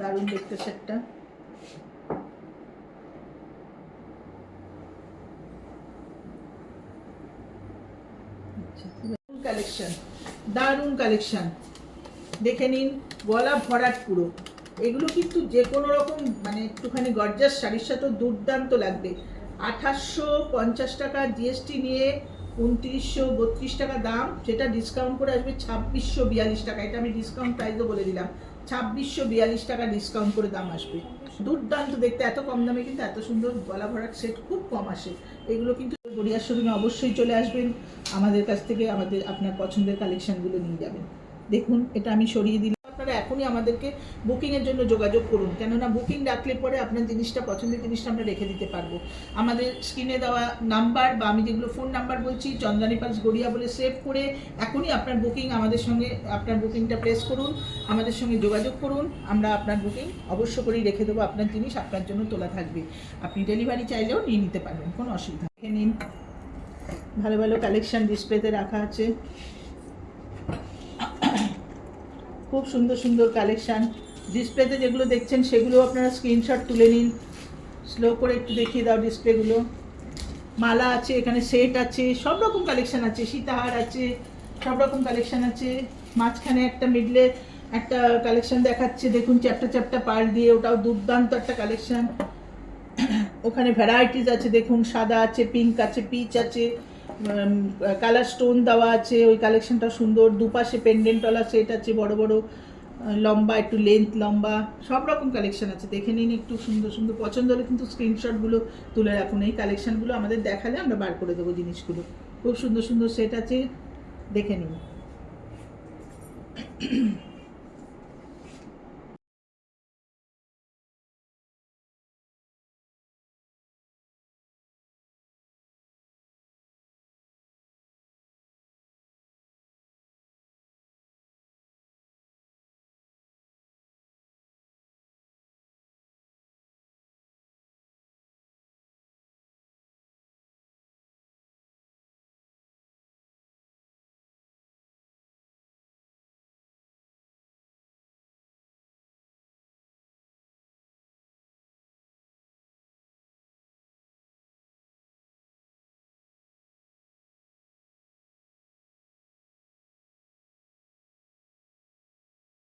দারুণ দেখতে সেটটা। কালেকশন, দারুণ কালেকশন, দেখে নিন। গলা ভরাট পুরো। এগুলো কিন্তু যে কোনো রকম মানে একটুখানি গর্জাস শাড়ির সাথে দুর্দান্ত লাগবে। 2850 টাকা জিএসটি নিয়ে 2932 টাকা দাম, যেটা ডিসকাউন্ট করে আসবে 2642 টাকা। এটা আমি ডিসকাউন্ট প্রাইসও বলে দিলাম, 2642 টাকা ডিসকাউন্ট করে দাম আসবে। দুর্দান্ত দেখতে, এত কম দামে কিন্তু এত সুন্দর গলা ভরাট সেট খুব কম আসে। এগুলো কিন্তু গড়িয়ার শোরুমে অবশ্যই চলে আসবেন, আমাদের কাছ থেকে আপনার পছন্দের কালেকশানগুলো নিয়ে যাবেন। দেখুন এটা আমি সরিয়ে দিলাম। আপনারা এখনই আমাদেরকে বুকিংয়ের জন্য যোগাযোগ করুন, কেননা বুকিং রাখলে পরে আপনার জিনিসটা, পছন্দের জিনিসটা আমরা রেখে দিতে পারবো। আমাদের স্ক্রিনে দেওয়া নাম্বার বা আমি যেগুলো ফোন নাম্বার বলছি, চন্দ্রানী পালস গড়িয়া বলে সেভ করে এখনই আপনার বুকিং আমাদের সঙ্গে, আপনার বুকিংটা প্লেস করুন, আমাদের সঙ্গে যোগাযোগ করুন। আমরা আপনার বুকিং অবশ্য করেই রেখে দেবো, আপনার জিনিস আপনার জন্য তোলা থাকবে। আপনি ডেলিভারি চাইলেও নিয়ে নিতে পারবেন, কোনো অসুবিধা নেই। নিন, ভালো ভালো কালেকশান ডিসপ্লেতে রাখা আছে, খুব সুন্দর সুন্দর কালেকশান। ডিসপ্লেতে যেগুলো দেখছেন সেগুলো আপনারা স্ক্রিনশট তুলে নিন। স্লো করে একটু দেখিয়ে দাও ডিসপ্লেগুলো। মালা আছে, এখানে সেট আছে, সব রকম কালেকশান আছে, সীতাহার আছে, সব রকম কালেকশান আছে। মাঝখানে একটা মিডলে একটা কালেকশান দেখাচ্ছে, দেখুন চ্যাপ্টা চ্যাপ্টা পার্ল দিয়ে, ওটাও দুর্দান্ত একটা কালেকশান। ওখানে ভ্যারাইটিস আছে, দেখুন সাদা আছে, পিঙ্ক আছে, পিচ আছে, কালার স্টোন দেওয়া আছে, ওই কালেকশনটা সুন্দর। দুপাশে পেন্ডেন্টওয়ালা সেট আছে, বড় বড় লম্বা, একটু লেন্থ লম্বা, সব রকম কালেকশন আছে। দেখে নিন একটু, সুন্দর সুন্দর। পছন্দ হলে কিন্তু স্ক্রিনশটগুলো তুলে রাখুন। এই কালেকশানগুলো আমাদের দেখালে আমরা বার করে দেবো জিনিসগুলো। খুব সুন্দর সুন্দর সেট আছে, দেখে নিন।